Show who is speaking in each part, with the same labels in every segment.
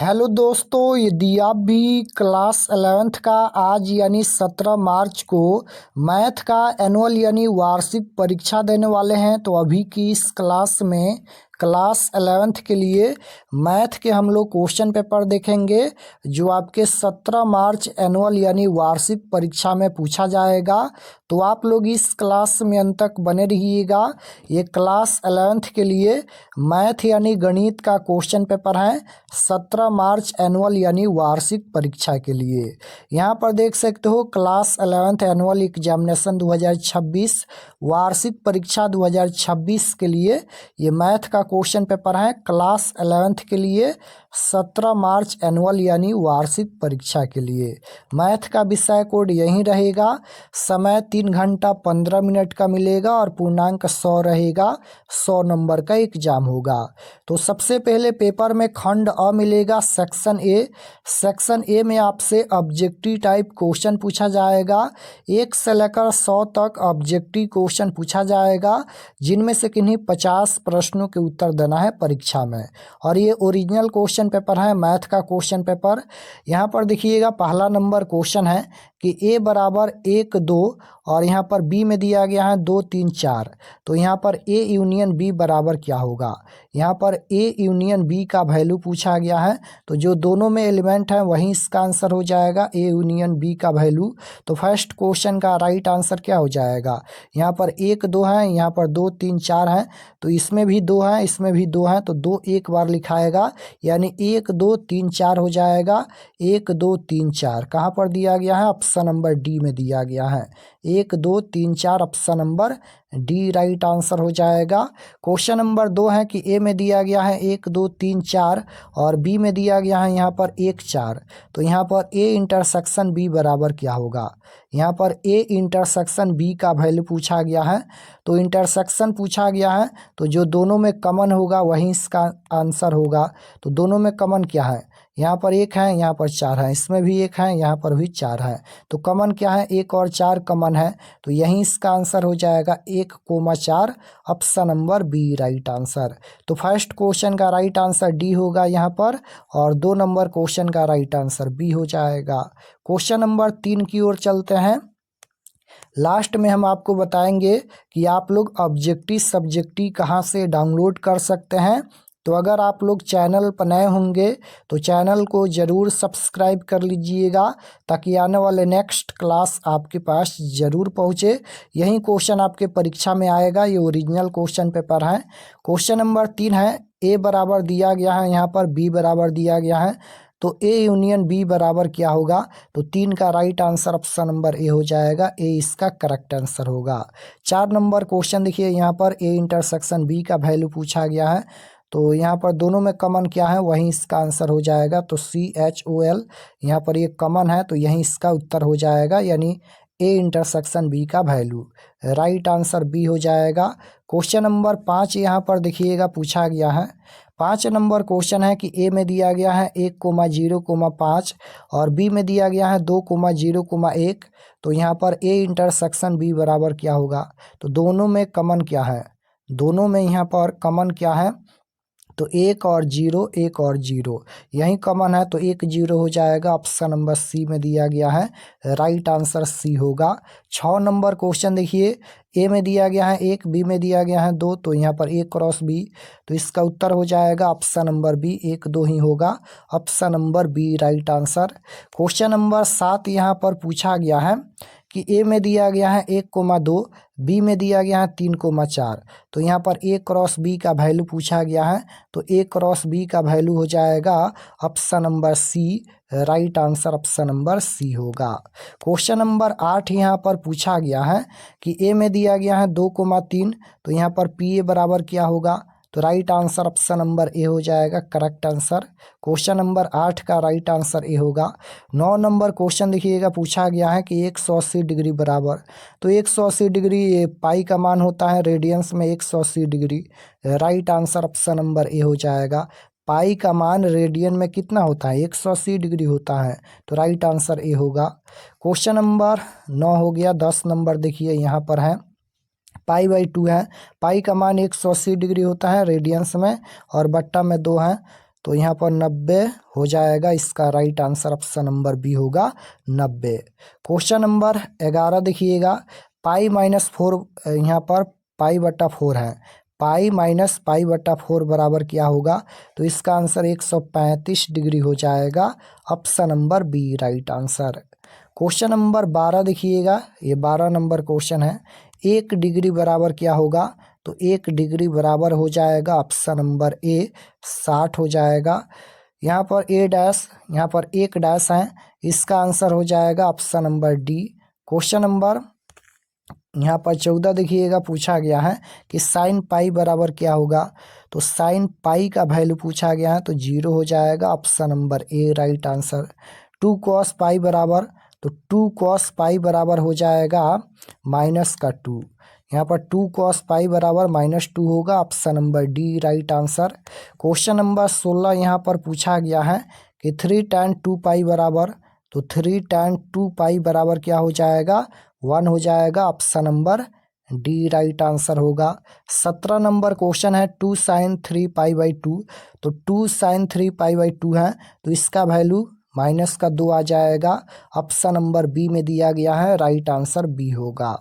Speaker 1: Hello दोस्तों, यदि आप भी क्लास 11th का आज यानी 17 मार्च को मैथ का एनुअल यानी वार्षिक परीक्षा देने वाले हैं तो अभी की इस क्लास में क्लास 11th के लिए मैथ के हम लोग क्वेश्चन पेपर देखेंगे जो आपके 17 मार्च एनुअल यानी वार्षिक परीक्षा में पूछा जाएगा। तो आप लोग इस क्लास में अंत तक बने रहिएगा। ये क्लास 11th के लिए मैथ यानी गणित का क्वेश्चन पेपर है 17 मार्च एनुअल यानी वार्षिक परीक्षा के लिए। यहाँ पर देख सकते हो क्लास 11th एनुअल एग्जामिनेशन 2026 वार्षिक परीक्षा 2026 के लिए ये मैथ का क्वेश्चन पेपर है क्लास 11th के लिए 17 मार्च एनुअल यानी वार्षिक परीक्षा के लिए। मैथ का विषय कोड यही रहेगा। समय 3 घंटा 15 मिनट का मिलेगा और पूर्णांक 100 रहेगा। 100 नंबर का एग्जाम होगा। तो सबसे पहले पेपर में खंड अ मिलेगा सेक्शन ए। सेक्शन ए में आपसे ऑब्जेक्टिव टाइप क्वेश्चन पूछा जाएगा। 1 से लेकर 100 तक ऑब्जेक्टिव क्वेश्चन पूछा जाएगा जिनमें से किन्हीं 50 प्रश्नों के उत्तर देना है परीक्षा में। और ये ओरिजिनल क्वेश्चन पेपर है मैथ का क्वेश्चन पेपर। यहाँ पर देखिएगा पहला नंबर क्वेश्चन है कि ए बराबर 1 2 और यहाँ पर बी में दिया गया है 2 3 4। तो यहाँ पर ए यूनियन बी बराबर क्या होगा। यहाँ पर ए यूनियन बी का वैल्यू पूछा गया है तो जो दोनों में एलिमेंट है वहीं इसका आंसर हो जाएगा ए यूनियन बी का वैल्यू। तो फर्स्ट क्वेश्चन का राइट आंसर क्या हो जाएगा। यहाँ पर 1 2 है, यहाँ पर 2 3 4 है तो इसमें भी 2 है, इसमें भी 2 है तो 2 एक बार लिखाएगा यानी 1 2 3 4 हो जाएगा। 1 2 3 4 कहाँ पर दिया गया है, ऑप्शन नंबर डी में दिया गया है। 1 2 3 4 option number D right answer हो जाएगा। क्वेश्चन नंबर 2 है कि ए में दिया गया है 1 2 3 4 और बी में दिया गया है यहाँ पर 1 4। तो यहाँ पर ए इंटरसेक्शन बी बराबर क्या होगा। यहाँ पर ए इंटरसेक्शन बी का वैल्यू पूछा गया है तो इंटरसेक्शन पूछा गया है तो जो दोनों में कॉमन होगा वहीं इसका आंसर होगा। तो दोनों में कॉमन क्या है, यहाँ पर 1 है, यहाँ पर 4 है, इसमें भी 1 है, यहाँ पर भी 4 है। तो कॉमन क्या है, 1 और 4 कॉमन है तो यहीं इसका आंसर हो जाएगा 1,4 option number B right answer. तो फर्स्ट क्वेश्चन का राइट आंसर डी होगा यहाँ पर और 2 नंबर क्वेश्चन का राइट आंसर बी हो जाएगा। क्वेश्चन नंबर 3 की ओर चलते हैं। लास्ट में हम आपको बताएंगे कि आप लोग ऑब्जेक्टिव सब्जेक्टिव कहाँ से डाउनलोड कर सकते हैं। तो अगर आप लोग चैनल पर नए होंगे तो चैनल को ज़रूर सब्सक्राइब कर लीजिएगा ताकि आने वाले नेक्स्ट क्लास आपके पास ज़रूर पहुँचे। यही क्वेश्चन आपके परीक्षा में आएगा। ये ओरिजिनल क्वेश्चन पेपर है। क्वेश्चन नंबर 3 है ए बराबर दिया गया है, यहाँ पर बी बराबर दिया गया है तो ए यूनियन बी बराबर क्या होगा। तो 3 का राइट आंसर ऑप्शन नंबर ए हो जाएगा। ए इसका करेक्ट आंसर होगा। 4 नंबर क्वेश्चन देखिए, यहाँ पर ए इंटरसेक्शन बी का वैल्यू पूछा गया है तो यहाँ पर दोनों में कॉमन क्या है वहीं इसका आंसर हो जाएगा। तो CHOL यहाँ पर ये कॉमन है तो यहीं इसका उत्तर हो जाएगा यानी ए इंटरसेक्शन बी का वैल्यू राइट आंसर बी हो जाएगा। क्वेश्चन नंबर 5 यहाँ पर देखिएगा पूछा गया है। 5 नंबर क्वेश्चन है कि ए में दिया गया है 1,0,5 और बी में दिया गया है 2,0,1। तो यहाँ पर ए इंटरसेक्शन बी बराबर क्या होगा। तो दोनों में कॉमन क्या है, दोनों में यहाँ पर कॉमन क्या है तो 1 और 0 1 और 0 यही कॉमन है तो 1 0 हो जाएगा। ऑप्शन नंबर सी में दिया गया है राइट आंसर सी होगा। 6 नंबर क्वेश्चन देखिए, ए में दिया गया है 1, बी में दिया गया है 2 तो यहाँ पर ए क्रॉस बी तो इसका उत्तर हो जाएगा ऑप्शन नंबर बी 1 2 ही होगा। Option number B right answer. Question number 7 यहाँ पर पूछा गया है कि ए में दिया गया है 1,2, बी में दिया गया है 3,4। तो यहाँ पर ए क्रॉस बी का वैल्यू पूछा गया है तो ए क्रॉस बी का वैल्यू हो जाएगा option number C right answer option number C होगा। क्वेश्चन नंबर 8 यहाँ पर पूछा गया है कि ए में दिया गया है 2,3 तो यहाँ पर पी ए बराबर क्या होगा। तो राइट आंसर ऑप्शन नंबर ए हो जाएगा करेक्ट आंसर। क्वेश्चन नंबर 8 का राइट आंसर ए होगा। 9 नंबर क्वेश्चन देखिएगा पूछा गया है कि 180 डिग्री बराबर। तो 180 डिग्री ये पाई का मान होता है, रेडियंस में 180 degree right answer option number ए हो जाएगा। पाई का मान रेडियन में कितना होता है 180 डिग्री होता है तो राइट आंसर ए होगा। क्वेश्चन नंबर 9 हो गया। 10 नंबर देखिए यहाँ पर है π/2 है। पाई का मान 180 डिग्री होता है रेडियंस में और बट्टा में 2 है तो यहाँ पर 90 हो जाएगा। इसका right answer option number B होगा 90। क्वेश्चन नंबर 11 देखिएगा, पाई माइनस 4, यहाँ पर पाई बटा 4 है, पाई माइनस पाई बटा 4 बराबर क्या होगा? तो इसका आंसर 135 डिग्री हो जाएगा। Option number B right answer. Question number 12 देखिएगा, ये 12 नंबर क्वेश्चन है, 1 डिग्री बराबर क्या होगा? तो 1 डिग्री बराबर हो जाएगा ऑप्शन नंबर ए 60 हो जाएगा। यहाँ पर ए डैश, यहाँ पर 1 डैश है, इसका आंसर हो जाएगा option number D. Question number यहाँ पर 14 देखिएगा, पूछा गया है कि साइन पाई बराबर क्या होगा? तो साइन पाई का वैल्यू पूछा गया है, तो 0 हो जाएगा। Option number A right answer. 2 cos pi बराबर, तो 2 कॉस पाई बराबर हो जाएगा माइनस का 2। यहाँ पर 2 कॉस पाई बराबर -2 होगा। Option number D right answer. Question number 16 यहाँ पर पूछा गया है कि 3 tan 2 पाई बराबर, तो 3 tan 2 पाई बराबर क्या हो जाएगा? 1 हो जाएगा। Option number D right answer होगा। 17 नंबर क्वेश्चन है, 2 sin 3 पाई बाई 2, तो 2 sin 3 पाई बाई 2 है, तो इसका वैल्यू माइनस का 2 आ जाएगा। ऑप्शन नंबर बी में दिया गया है, राइट आंसर बी होगा।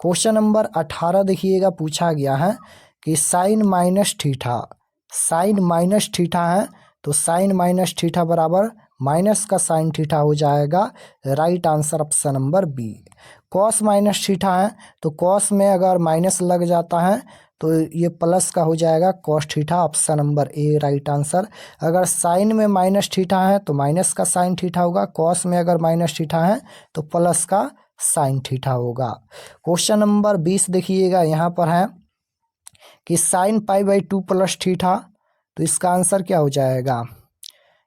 Speaker 1: क्वेश्चन नंबर 18 देखिएगा, पूछा गया है कि sine minus theta, sine minus theta है, तो साइन माइनस थीटा बराबर माइनस का साइन थीटा हो जाएगा। Right answer option number B. Cos minus theta है, तो कॉस में अगर माइनस लग जाता है तो ये प्लस का हो जाएगा cos theta. Option number A right answer. अगर साइन में माइनस थीटा है तो माइनस का साइन थीटा होगा, कॉस में अगर माइनस थीटा है तो प्लस का साइन थीटा होगा। क्वेश्चन नंबर 20 देखिएगा, यहाँ पर है कि sine pi by 2 plus theta, तो इसका आंसर क्या हो जाएगा?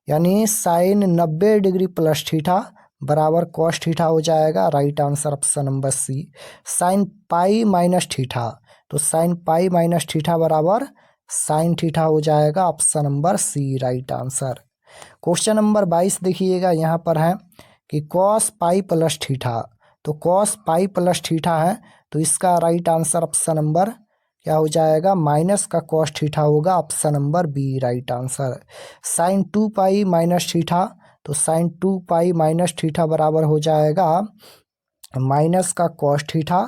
Speaker 1: यानी साइन 90 डिग्री प्लस थीटा बराबर कॉस थीटा हो जाएगा। Right answer option number C. Sine pi minus theta, तो साइन पाई माइनस थीटा बराबर साइन थीटा हो जाएगा। Option number C right answer. Question number 22 देखिएगा, यहाँ पर है कि कॉस पाई प्लस थीटा, तो कॉस पाई प्लस थीटा है, तो इसका राइट आंसर ऑप्शन नंबर क्या हो जाएगा? माइनस का कॉस थीटा होगा। Option number B right answer. Sine 2 pi minus theta, तो साइन 2 पाई माइनस थीटा बराबर हो जाएगा माइनस का cos theta.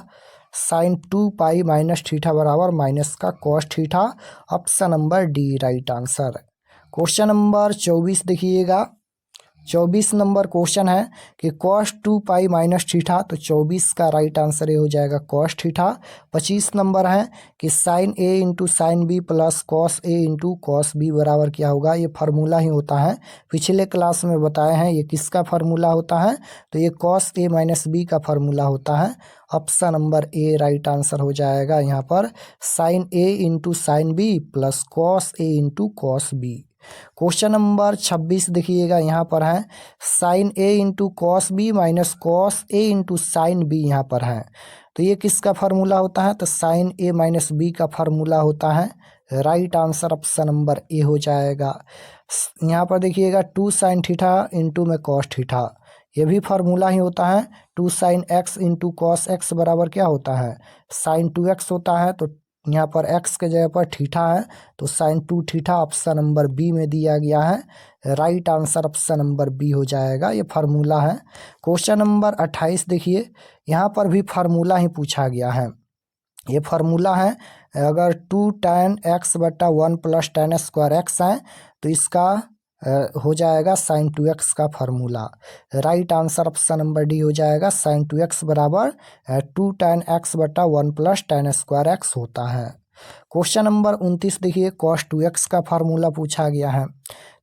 Speaker 1: Sine 2 pi minus theta बराबर माइनस का cos theta. Option number D right answer. Question number 24 देखिएगा, 24 number question है कि कॉस 2 पाई माइनस थीटा, तो 24 का राइट आंसर ये हो जाएगा कॉस थीटा। 25 नंबर है कि sine A into sine B plus cos A into cos B बराबर क्या होगा? ये फार्मूला ही होता है, पिछले क्लास में बताए हैं। ये किसका फार्मूला होता है? तो ये कॉस ए माइनस बी का फार्मूला होता है। Option number A right answer हो जाएगा यहाँ पर, sine A into sine B plus cos A into cos B. Question number 26 देखिएगा, यहाँ पर है sine A into cos B minus cos A into sine B यहाँ पर है, तो ये किसका फार्मूला होता है? तो साइन ए माइनस बी का फार्मूला होता है। राइट आंसर ऑप्शन नंबर ए हो जाएगा। यहाँ पर देखिएगा 2 साइन थीटा इंटू में कॉस थीटा, ये भी फार्मूला ही होता है। 2 sine x into cos x बराबर क्या होता है? साइन 2x होता है, तो यहाँ पर x के जगह पर थीटा है, तो sine 2 theta option number B में दिया गया है। Right answer option number B हो जाएगा, ये फार्मूला है। क्वेश्चन नंबर 28 देखिए, यहाँ पर भी फार्मूला ही पूछा गया है। ये फार्मूला है, अगर 2 tan x बटा 1 प्लस tan स्क्वायर एक्स है, तो इसका हो जाएगा साइन 2x का formula. Right answer option number D हो जाएगा, साइन 2x बराबर 2 tan x बटा 1 प्लस tan स्क्वायर एक्स होता है। क्वेश्चन नंबर 29 देखिए, cos 2x का फार्मूला पूछा गया है,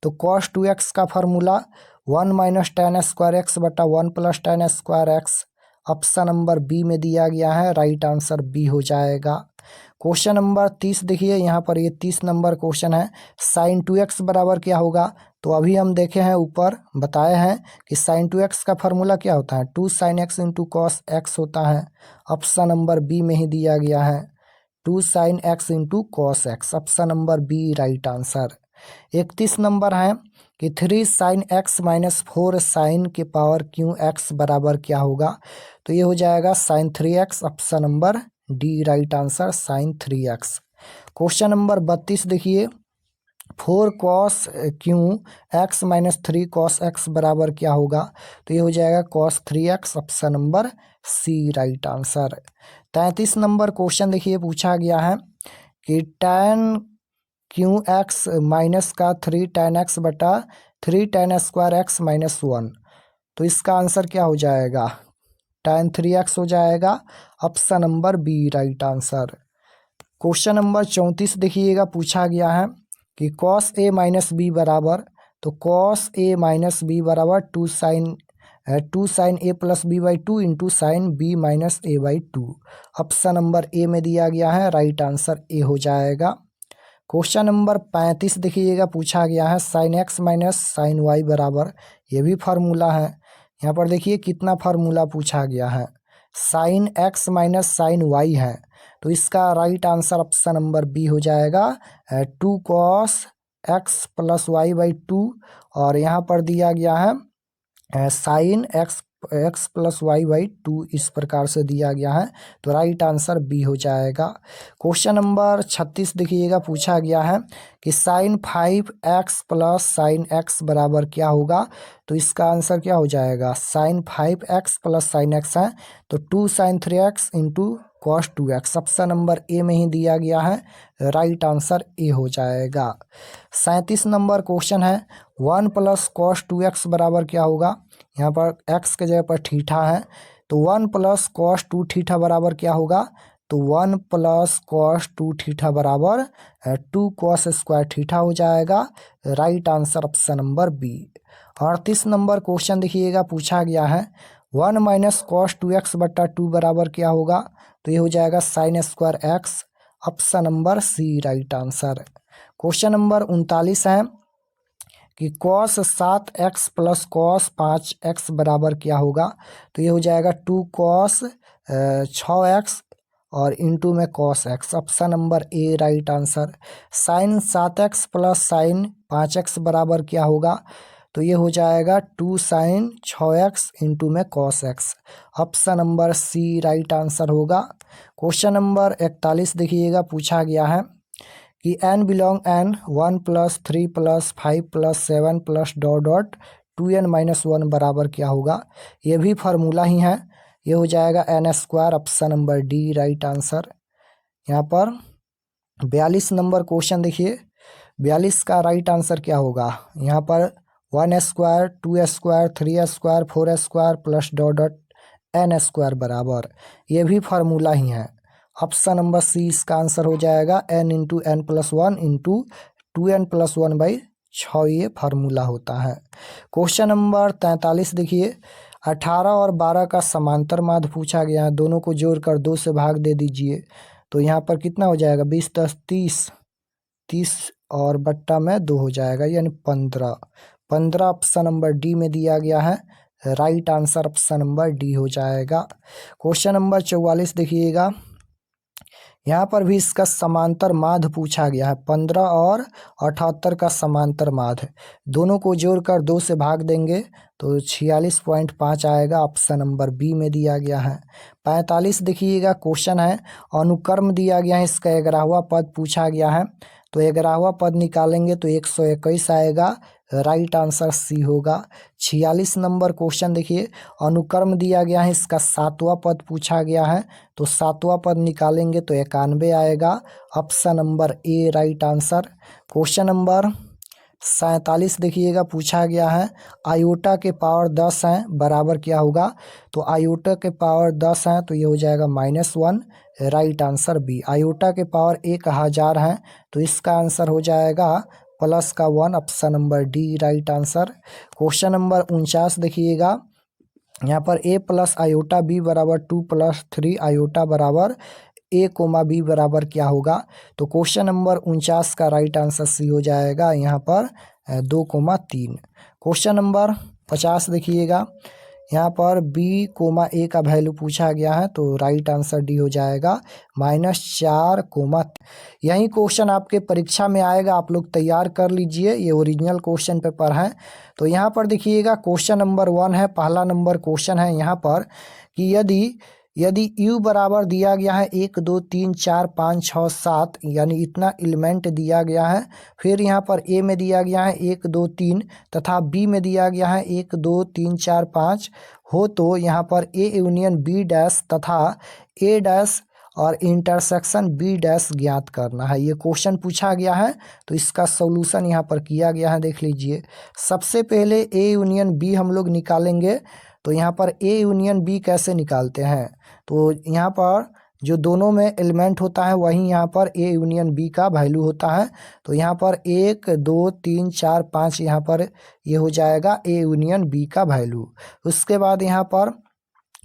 Speaker 1: तो cos 2x का formula 1 minus tan square x बटा 1 plus tan square x. Option number B में दिया गया है, राइट आंसर बी हो जाएगा। क्वेश्चन नंबर 30 देखिए, यहाँ पर ये 30 नंबर क्वेश्चन है, साइन 2x बराबर क्या होगा? तो अभी हम देखे हैं, ऊपर बताए हैं कि साइन 2x का फार्मूला क्या होता है? 2 sine x into cos x होता है। ऑप्शन नंबर बी में ही दिया गया है, 2 sine x into cos x. Option number B right answer. 31 number है कि 3 साइन एक्स माइनस 4 साइन के पावर क्यू एक्स बराबर क्या होगा? तो ये हो जाएगा sine 3x। Option number D right answer, sine 3x। Question number 32 देखिए, 4 cos cube x minus 3 cos x बराबर क्या होगा, तो ये हो जाएगा cos 3x, option number C right answer. 33 number question देखिए पूछा गया है कि tan क्यू एक्स माइनस का 3 tan x बटा 3 tan स्क्वायर एक्स माइनस 1, तो इसका आंसर क्या हो जाएगा, tan 3x हो जाएगा, option number B right answer. Question number 34 देखिएगा पूछा गया है कि cos a माइनस बी बराबर, तो cos a माइनस बी बराबर 2 sine a plus B by 2 into sine B minus a by 2, option number A में दिया गया है, राइट आंसर ए हो जाएगा। क्वेश्चन नंबर 35 देखिएगा पूछा गया है sine x minus sine y बराबर, ये भी फार्मूला है। यहाँ पर देखिए कितना फार्मूला पूछा गया है, sine x minus sine y है, तो इसका right answer option number B हो जाएगा 2 cos x plus y by 2, और यहाँ पर दिया गया है sine x plus y by 2, इस प्रकार से दिया गया है, तो राइट आंसर बी हो जाएगा। क्वेश्चन नंबर 36 देखिएगा पूछा गया है कि sign 5x plus sine x बराबर क्या होगा, तो इसका आंसर क्या हो जाएगा, sign 5x plus sine x है, तो 2 sine 3x into cos 2x, option number A में ही दिया गया है, राइट आंसर ए हो जाएगा। 37 नंबर क्वेश्चन है 1 प्लस कॉस 2x बराबर क्या होगा, यहाँ पर x के जगह पर थीटा है, तो 1 प्लस कॉस 2 थीटा बराबर क्या होगा, तो 1 प्लस कॉस 2 थीटा बराबर 2 कॉस स्क्वायर थीटा हो जाएगा, right answer option number B. 38 number question देखिएगा पूछा गया है 1 माइनस कॉस 2x बट्टा 2 बराबर क्या होगा, तो ये हो जाएगा sine square x, option number C right answer. Question number 39 है कि cos 7x plus cos 5x बराबर क्या होगा, तो ये हो जाएगा 2 कॉस 6x और इंटू में cos x, option number A right answer. Sine 7x plus sine 5x बराबर क्या होगा, तो ये हो जाएगा 2 साइन 6x इंटू में cos x, option number C right answer होगा। क्वेश्चन नंबर 41 देखिएगा पूछा गया है कि n belong n 1 plus 3 plus 5 plus 7 plus dot dot 2n minus 1 बराबर क्या होगा, ये भी फार्मूला ही है, ये हो जाएगा n square, option number D right answer. यहाँ पर 42 नंबर क्वेश्चन देखिए, 42 का राइट आंसर क्या होगा, यहाँ पर 1 square 2 square 3 square 4 square plus dot dot n square बराबर, ये भी फार्मूला ही है, ऑप्शन नंबर सी इसका आंसर हो जाएगा n into N plus 1 into 2n plus 1 by 6, ये फार्मूला होता है। क्वेश्चन नंबर 43 देखिए 18 और 12 का समांतर माध्य पूछा गया है, दोनों को जोड़कर 2 से भाग दे दीजिए, तो यहाँ पर कितना हो जाएगा 20 10 30 और बट्टा में 2 हो जाएगा, यानी 15 ऑप्शन नंबर डी में दिया गया है, right answer option number D हो जाएगा। क्वेश्चन नंबर 44 देखिएगा, यहाँ पर भी इसका समांतर माध्य पूछा गया है, 15 और 78 का समांतर माध्य, दोनों को जोड़कर 2 से भाग देंगे तो 46.5 आएगा, ऑप्शन नंबर बी में दिया गया है। 45 देखिएगा क्वेश्चन है, अनुक्रम दिया गया है, इसका 11वां पद पूछा गया है, तो 11वां पद निकालेंगे तो 121 आएगा, राइट आंसर सी होगा। 46 नंबर क्वेश्चन देखिए, अनुक्रम दिया गया है, इसका 7वां पद पूछा गया है, तो 7वां पद निकालेंगे तो 91 आएगा, option number A right answer. Question number 47 देखिएगा पूछा गया है, आयोटा के पावर 10 हैं बराबर क्या होगा, तो आयोटा के पावर 10 हैं तो ये हो जाएगा -1, राइट आंसर बी। आयोटा के पावर 1000 हैं तो इसका आंसर हो जाएगा प्लस का 1, option number D right answer. Question number 49 देखिएगा, यहाँ पर a प्लस आयोटा b बराबर 2 प्लस 3 आयोटा बराबर a कोमा b बराबर क्या होगा, तो क्वेश्चन नंबर 49 का राइट आंसर सी हो जाएगा, यहाँ पर 2,3। क्वेश्चन नंबर 50 देखिएगा, यहाँ पर b कोमा a का वैल्यू पूछा गया है, तो राइट आंसर डी हो जाएगा -4, यही क्वेश्चन आपके परीक्षा में आएगा, आप लोग तैयार कर लीजिए, ये ओरिजिनल क्वेश्चन पेपर है। तो यहाँ पर देखिएगा क्वेश्चन नंबर 1 है, पहला नंबर क्वेश्चन है यहाँ पर कि यदि यदि u बराबर दिया गया है 1 2 3 4 5 6 7 यानी इतना एलिमेंट दिया गया है, फिर यहाँ पर a में दिया गया है 1 2 3 तथा b में दिया गया है 1 2 3 4 5 हो, तो यहाँ पर a यूनियन b डैश तथा a डैश और इंटरसेक्शन b डैश ज्ञात करना है। ये क्वेश्चन पूछा गया है, तो इसका सॉल्यूशन यहाँ पर किया गया है। देख लीजिए, सबसे पहले a यूनियन b हम लोग निकालेंगे। तो यहाँ पर a यूनियन b कैसे निकालते हैं, तो यहाँ पर जो दोनों में एलिमेंट होता है वहीं यहाँ पर a यूनियन b का वैल्यू होता है। तो यहाँ पर 1 2 3 4 5 यहाँ पर ये हो जाएगा a यूनियन b का वैल्यू। उसके बाद यहाँ पर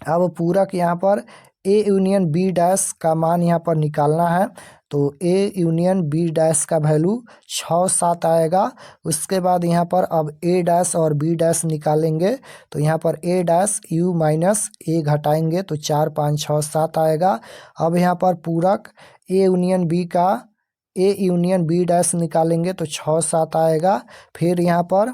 Speaker 1: अब पूरक यहाँ पर a यूनियन b डैश का मान यहाँ पर निकालना है। तो a यूनियन b डैश का वैल्यू 6 7 आएगा। उसके बाद यहाँ पर अब a डैश और b डैश निकालेंगे। तो यहाँ पर a dash u minus a घटाएंगे तो 4 5 6 7 आएगा। अब यहाँ पर पूरक a यूनियन b डैश निकालेंगे तो 6 7 आएगा। फिर यहाँ पर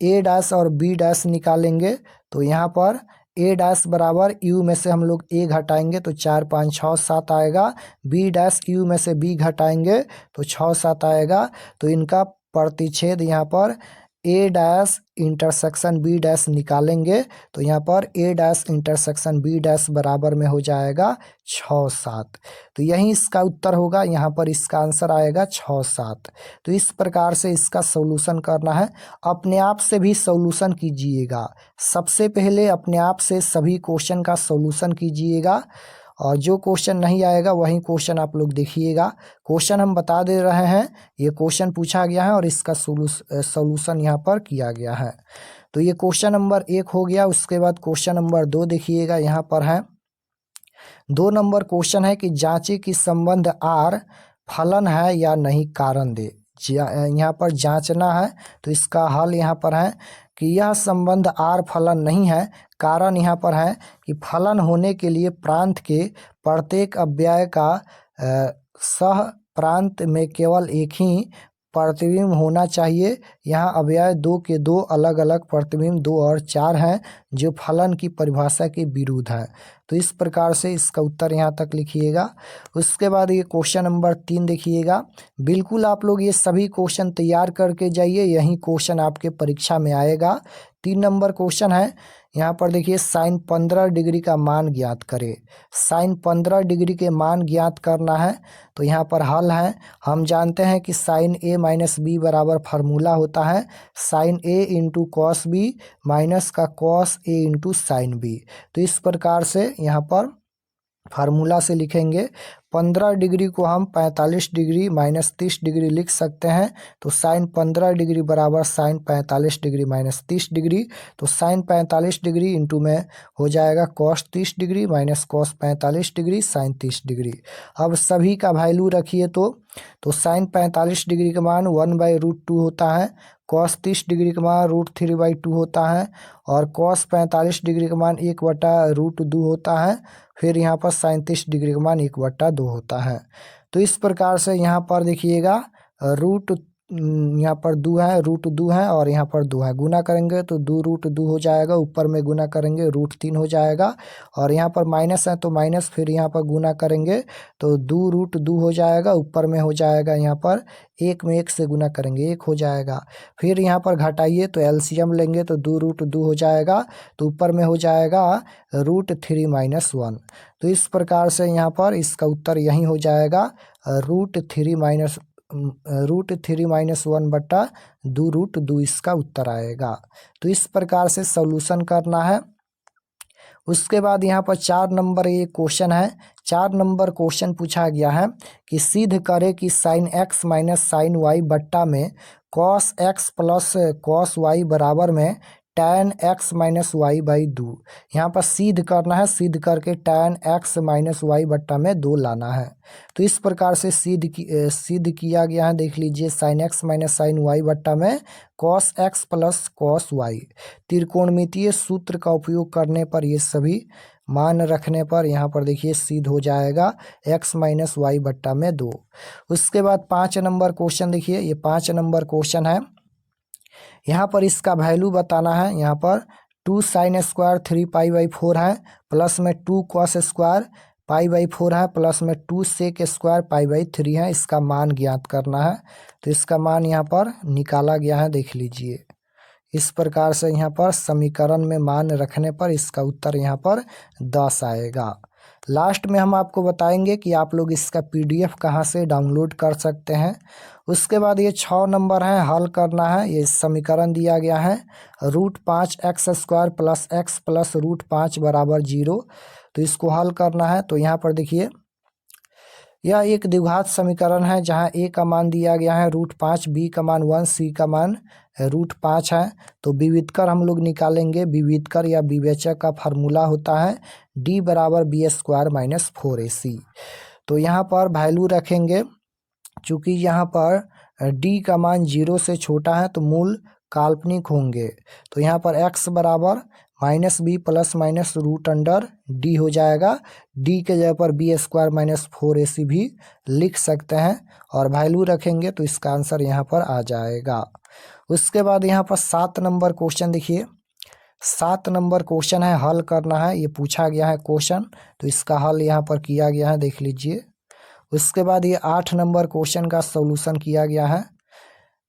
Speaker 1: a डैश और b डैश निकालेंगे। तो यहाँ पर a डैश बराबर u में से हम लोग a घटाएंगे तो 4 5 6 7 आएगा। b डैश u में से b घटाएंगे तो 6 7 आएगा। तो इनका प्रतिच्छेद यहाँ पर a dash intersection b dash निकालेंगे। तो यहाँ पर a dash intersection b dash बराबर में हो जाएगा 6 7। तो यही इसका उत्तर होगा, यहाँ पर इसका आंसर आएगा 6 7। तो इस प्रकार से इसका सॉल्यूशन करना है। अपने आप से भी सॉल्यूशन कीजिएगा। सबसे पहले अपने आप से सभी क्वेश्चन का सॉल्यूशन कीजिएगा, और जो क्वेश्चन नहीं आएगा वही क्वेश्चन आप लोग देखिएगा। क्वेश्चन हम बता दे रहे हैं, ये क्वेश्चन पूछा गया है और इसका सॉल्यूशन यहाँ पर किया गया है। तो ये क्वेश्चन नंबर 1 हो गया। उसके बाद क्वेश्चन नंबर 2 देखिएगा, यहाँ पर है 2 नंबर क्वेश्चन है कि जांचे कि संबंध आर फलन है या नहीं, कारण दे। यहाँ पर जांचना है। तो इसका हल यहाँ पर है कि यह संबंध आर फलन नहीं है। कारण यहाँ पर है कि फलन होने के लिए प्रांत के प्रत्येक अव्यय का सह प्रांत में केवल एक ही प्रतिबिंब होना चाहिए। यहाँ अव्यय 2 के 2 अलग अलग प्रतिबिंब 2 और 4 हैं, जो फलन की परिभाषा के विरुद्ध है। तो इस प्रकार से इसका उत्तर यहाँ तक लिखिएगा। उसके बाद ये क्वेश्चन नंबर 3 देखिएगा। बिल्कुल आप लोग ये सभी क्वेश्चन तैयार करके जाइए, यही क्वेश्चन आपके परीक्षा में आएगा। 3 नंबर क्वेश्चन है, यहाँ पर देखिए साइन 15 डिग्री का मान ज्ञात करें। साइन 15 डिग्री के मान ज्ञात करना है। तो यहाँ पर हल है, हम जानते हैं कि साइन a माइनस बी बराबर फार्मूला होता है sine a into cos B minus का cos a into sine B. तो इस प्रकार से यहाँ पर फार्मूला से लिखेंगे। 15 डिग्री को हम 45 डिग्री माइनस 30 डिग्री लिख सकते हैं। तो साइन 15 डिग्री बराबर साइन 45 डिग्री माइनस 30 डिग्री। तो साइन 45 डिग्री इंटू में हो जाएगा cos 30 degree minus cos 45 degree sine 30 degree. अब सभी का वैल्यू रखिए। तो साइन 45 डिग्री का मान 1/√2 होता है, कॉस 30 डिग्री का मान √3/2 होता है, और कॉस 45 डिग्री का मान 1/√2 होता है। फिर यहाँ पर साइन 30 डिग्री का मान 1/2 होता है। तो इस प्रकार से यहाँ पर देखिएगा यहाँ पर 2 है, √2 है और यहाँ पर 2 है। गुना करेंगे तो 2√2 हो जाएगा, ऊपर में गुना करेंगे √3 हो जाएगा, और यहाँ पर माइनस है तो माइनस, फिर यहाँ पर गुना करेंगे तो 2√2 हो जाएगा, ऊपर में हो जाएगा यहाँ पर 1 में 1 से गुना करेंगे 1 हो जाएगा। फिर यहाँ पर घटाइए तो एलसीएम लेंगे तो 2√2 हो जाएगा, तो ऊपर में हो जाएगा √3 - 1। तो इस प्रकार से यहाँ पर इसका उत्तर यही हो जाएगा √3 - 1/2√2 इसका उत्तर आएगा। तो इस प्रकार से सॉल्यूशन करना है। उसके बाद यहाँ पर 4 नंबर ये क्वेश्चन है। 4 नंबर क्वेश्चन पूछा गया है कि सिद्ध करे कि sine x minus sine y बट्टा में cos x plus cos y बराबर में tan x minus y by 2। यहाँ पर सिद्ध करना है, सिद्ध करके tan x माइनस वाई बट्टा में 2 लाना है। तो इस प्रकार से सिद्ध किया गया है। देख लीजिए, sine x minus sine y बट्टा में cos x plus cos y. त्रिकोणमितीय सूत्र का उपयोग करने पर ये सभी मान रखने पर यहाँ पर देखिए सिद्ध हो जाएगा x माइनस वाई बट्टा में 2। उसके बाद 5 नंबर क्वेश्चन देखिए, ये 5 नंबर क्वेश्चन है। यहाँ पर इसका वैल्यू बताना है। यहाँ पर 2 साइन स्क्वायर 3 पाई/4 है, प्लस में 2 कॉस स्क्वायर पाई/4 है, प्लस में 2 सेक स्क्वायर पाई/3 है। इसका मान ज्ञात करना है। तो इसका मान यहाँ पर निकाला गया है, देख लीजिए। इस प्रकार से यहाँ पर समीकरण में मान रखने पर इसका उत्तर यहाँ पर 10 आएगा। लास्ट में हम आपको बताएंगे कि आप लोग इसका PDF कहाँ से डाउनलोड कर सकते हैं। उसके बाद ये 6 नंबर है, हल करना है। ये समीकरण दिया गया है √5x² + x + √5 = 0। तो इसको हल करना है। तो यहाँ पर देखिए, यह एक द्विघात समीकरण है जहाँ a का मान दिया गया है √5, b का मान 1, c का मान √5 है। तो विविधकर हम लोग निकालेंगे। विविधकर या विवेचक का फार्मूला होता है d = b² - 4ac। तो यहाँ पर वैल्यू रखेंगे। चूँकि यहाँ पर d का मान 0 से छोटा है तो मूल काल्पनिक होंगे। तो यहाँ पर x बराबर -b ± √d हो जाएगा। d के जगह पर b² - 4ac भी लिख सकते हैं और वैल्यू रखेंगे तो इसका आंसर यहाँ पर आ जाएगा। उसके बाद यहाँ पर 7 नंबर क्वेश्चन देखिए। 7 नंबर क्वेश्चन है, हल करना है। ये पूछा गया है क्वेश्चन, तो इसका हल यहाँ पर किया गया है, देख लीजिए। उसके बाद ये 8 नंबर क्वेश्चन का सॉल्यूशन किया गया है।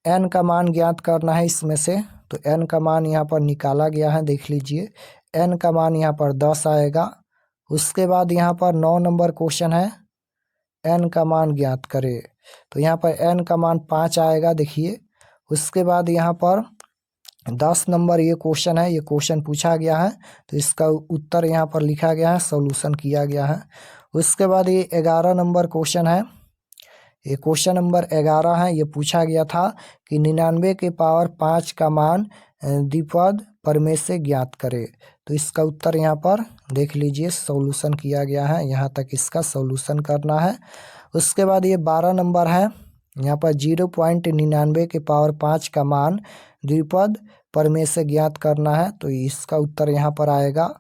Speaker 1: n का मान ज्ञात करना है इसमें से। तो n का मान यहाँ पर निकाला गया है, देख लीजिए। n का मान यहाँ पर 10 आएगा। उसके बाद यहाँ पर 9 नंबर क्वेश्चन है, n का मान ज्ञात करें। तो यहाँ पर n का मान 5 आएगा, देखिए। उसके बाद यहाँ पर 10 नंबर ये क्वेश्चन है, ये क्वेश्चन पूछा गया है तो इसका उत्तर यहाँ पर लिखा गया है, सॉल्यूशन किया गया है। उसके बाद ये 11 नंबर क्वेश्चन है, ये क्वेश्चन नंबर 11 है। ये पूछा गया था कि 99 के पावर 5 का मान द्विपद प्रमेय से ज्ञात करे। तो इसका उत्तर यहाँ पर देख लीजिए, सॉल्यूशन किया गया है। यहाँ तक इसका सॉल्यूशन करना है। उसके बाद ये 12 नंबर है, यहाँ पर 0.99 के पावर 5 का मान द्विपद प्रमेय से ज्ञात करना है। तो इसका उत्तर यहाँ पर आएगा।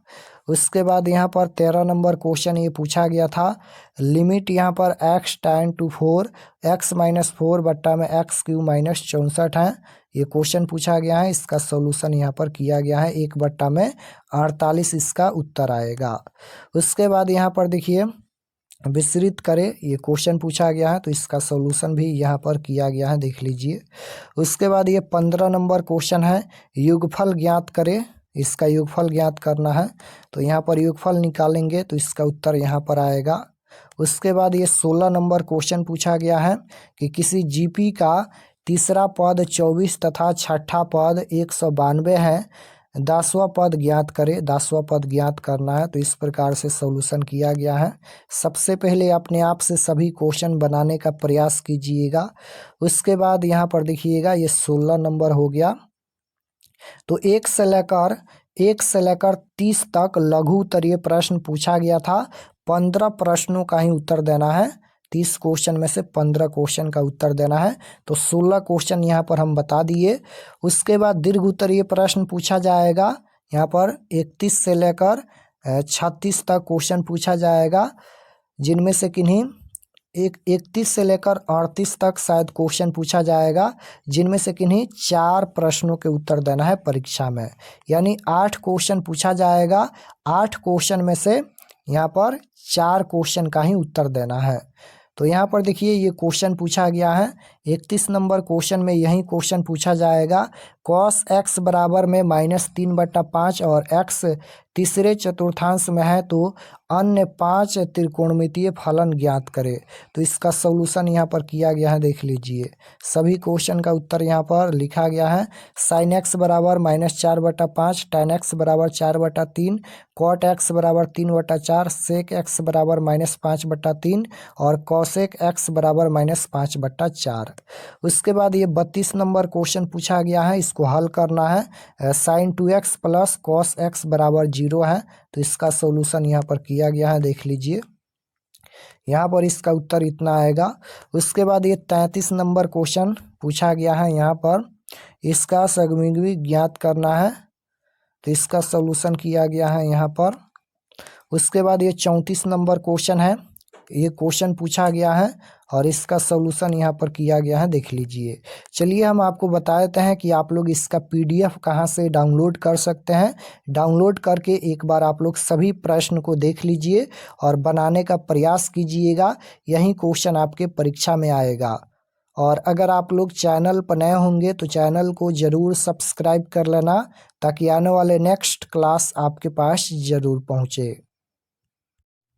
Speaker 1: उसके बाद यहाँ पर 13 नंबर क्वेश्चन ये पूछा गया था। लिमिट यहाँ पर x → 4 x - 4 बट्टा में x³ - 64 है। ये क्वेश्चन पूछा गया है, इसका सॉल्यूशन यहाँ पर किया गया है। 1/48 इसका उत्तर आएगा। उसके बाद यहाँ पर देखिए, विस्तृत करें, ये क्वेश्चन पूछा गया है तो इसका सॉल्यूशन भी यहाँ पर किया गया है, देख लीजिए। उसके बाद ये 15 नंबर क्वेश्चन है, योगफल ज्ञात करें। इसका योगफल ज्ञात करना है। तो यहाँ पर योगफल निकालेंगे तो इसका उत्तर यहाँ पर आएगा। उसके बाद ये 16 नंबर क्वेश्चन पूछा गया है कि किसी जीपी का तीसरा पद 24 तथा छठा पद 192 है। 10वां पद ज्ञात करें। 10वां पद ज्ञात करना है। तो इस प्रकार से सॉल्यूशन किया गया है। सबसे पहले अपने आप से सभी क्वेश्चन बनाने का प्रयास कीजिएगा। उसके बाद यहाँ पर देखिएगा, ये 16 नंबर हो गया। तो 1 से लेकर 30 तक लघु उत्तरीय प्रश्न पूछा गया था। 15 प्रश्नों का ही उत्तर देना है। 30 क्वेश्चन में से 15 क्वेश्चन का उत्तर देना है। तो 16 क्वेश्चन यहाँ पर हम बता दिए। उसके बाद दीर्घ उत्तरीय प्रश्न पूछा जाएगा। यहाँ पर 31 से लेकर 36 तक क्वेश्चन पूछा जाएगा, जिनमें से किन्हीं 31 से लेकर 38 तक शायद क्वेश्चन पूछा जाएगा, जिनमें से किन्हीं 4 प्रश्नों के उत्तर देना है परीक्षा में। यानी 8 क्वेश्चन पूछा जाएगा। 8 क्वेश्चन में से यहाँ पर 4 क्वेश्चन का ही उत्तर देना है। तो यहाँ पर देखिए, ये क्वेश्चन पूछा गया है। 31 नंबर क्वेश्चन में यही क्वेश्चन पूछा जाएगा, cos x बराबर में -3/5 और x तीसरे चतुर्थांश में है तो अन्य 5 त्रिकोणमितीय फलन ज्ञात करे। तो इसका सॉल्यूशन यहाँ पर किया गया है, देख लीजिए। सभी क्वेश्चन का उत्तर यहाँ पर लिखा गया है। sin x बराबर -4/5, tan x बराबर 4/3, cot x बराबर 3/4, sec x बराबर -5/3 और cosec x बराबर -5/4। उसके बाद ये 32 नंबर क्वेश्चन पूछा गया है, इसको हल करना है। sin 2x + cos x बराबर 0 है। तो इसका सॉल्यूशन यहाँ पर किया गया है, देख लीजिए। यहाँ पर इसका उत्तर इतना आएगा। उसके बाद ये 33 नंबर क्वेश्चन पूछा गया है। यहाँ पर इसका सगुमित्व ज्ञात करना है। तो इसका सॉल्यूशन किया गया है यहाँ पर। उसके बाद ये 34 नंबर क्वेश्चन है, ये क्वेश्चन पूछा गया है और इसका सॉल्यूशन यहाँ पर किया गया है, देख लीजिए। चलिए हम आपको बता देते हैं कि आप लोग इसका पीडीएफ कहाँ से डाउनलोड कर सकते हैं। डाउनलोड करके एक बार आप लोग सभी प्रश्न को देख लीजिए और बनाने का प्रयास कीजिएगा, यही क्वेश्चन आपके परीक्षा में आएगा। और अगर आप लोग चैनल पर नए होंगे तो चैनल को ज़रूर सब्सक्राइब कर लेना, ताकि आने वाले नेक्स्ट क्लास आपके पास ज़रूर पहुँचे।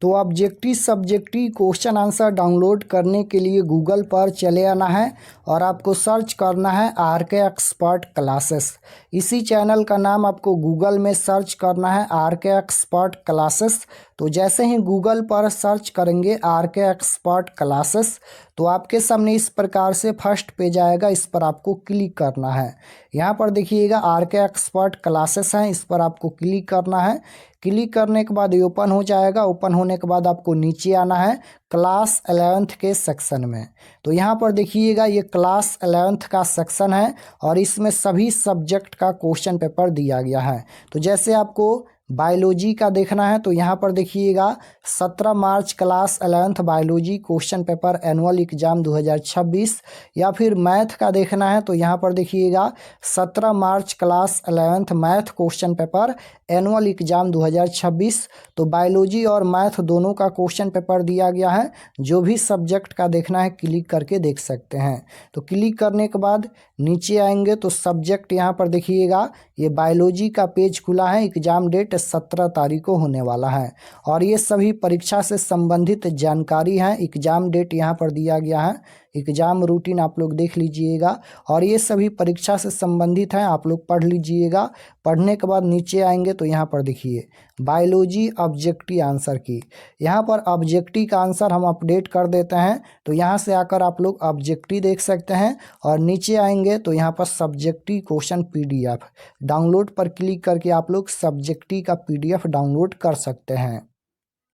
Speaker 1: तो objective subjective question answer download करने के लिए गूगल पर चले आना है और आपको सर्च करना है RK एक्सपर्ट क्लासेस। इसी चैनल का नाम आपको गूगल में सर्च करना है RK एक्सपर्ट क्लासेस। तो जैसे ही गूगल पर सर्च करेंगे RK एक्सपर्ट क्लासेस तो आपके सामने इस प्रकार से फर्स्ट पेज आएगा, इस पर आपको क्लिक करना है। यहाँ पर देखिएगा RK एक्सपर्ट क्लासेस हैं, इस पर आपको क्लिक करना है। क्लिक करने के बाद ये ओपन हो जाएगा। ओपन होने के बाद आपको नीचे आना है क्लास 11th के सेक्शन में। तो यहाँ पर देखिएगा ये क्लास 11th का सेक्शन है और इसमें सभी सब्जेक्ट का क्वेश्चन पेपर दिया गया है। तो जैसे आपको बायोलॉजी का देखना है तो यहाँ पर देखिएगा 17 March class 11th biology question paper annual exam 2026, या फिर मैथ का देखना है तो यहाँ पर देखिएगा 17 March class 11th math question paper annual exam 2026। तो बायोलॉजी और मैथ दोनों का क्वेश्चन पेपर दिया गया है। जो भी सब्जेक्ट का देखना है क्लिक करके देख सकते हैं। तो क्लिक करने के बाद नीचे आएंगे तो सब्जेक्ट यहाँ पर देखिएगा ये बायोलॉजी का पेज खुला है। एग्जाम डेट 17 तारीख को होने वाला है और ये सभी परीक्षा से संबंधित जानकारी है। एग्जाम डेट यहाँ पर दिया गया है, एग्जाम रूटीन आप लोग देख लीजिएगा और ये सभी परीक्षा से संबंधित हैं, आप लोग पढ़ लीजिएगा। पढ़ने के बाद नीचे आएंगे तो यहाँ पर देखिए बायोलॉजी ऑब्जेक्टिव आंसर की, यहाँ पर ऑब्जेक्टिव का आंसर हम अपडेट कर देते हैं। तो यहाँ से आकर आप लोग ऑब्जेक्टिव देख सकते हैं और नीचे आएंगे तो यहाँ पर सब्जेक्टिव क्वेश्चन PDF डाउनलोड पर क्लिक करके आप लोग सब्जेक्टिव का PDF डाउनलोड कर सकते हैं।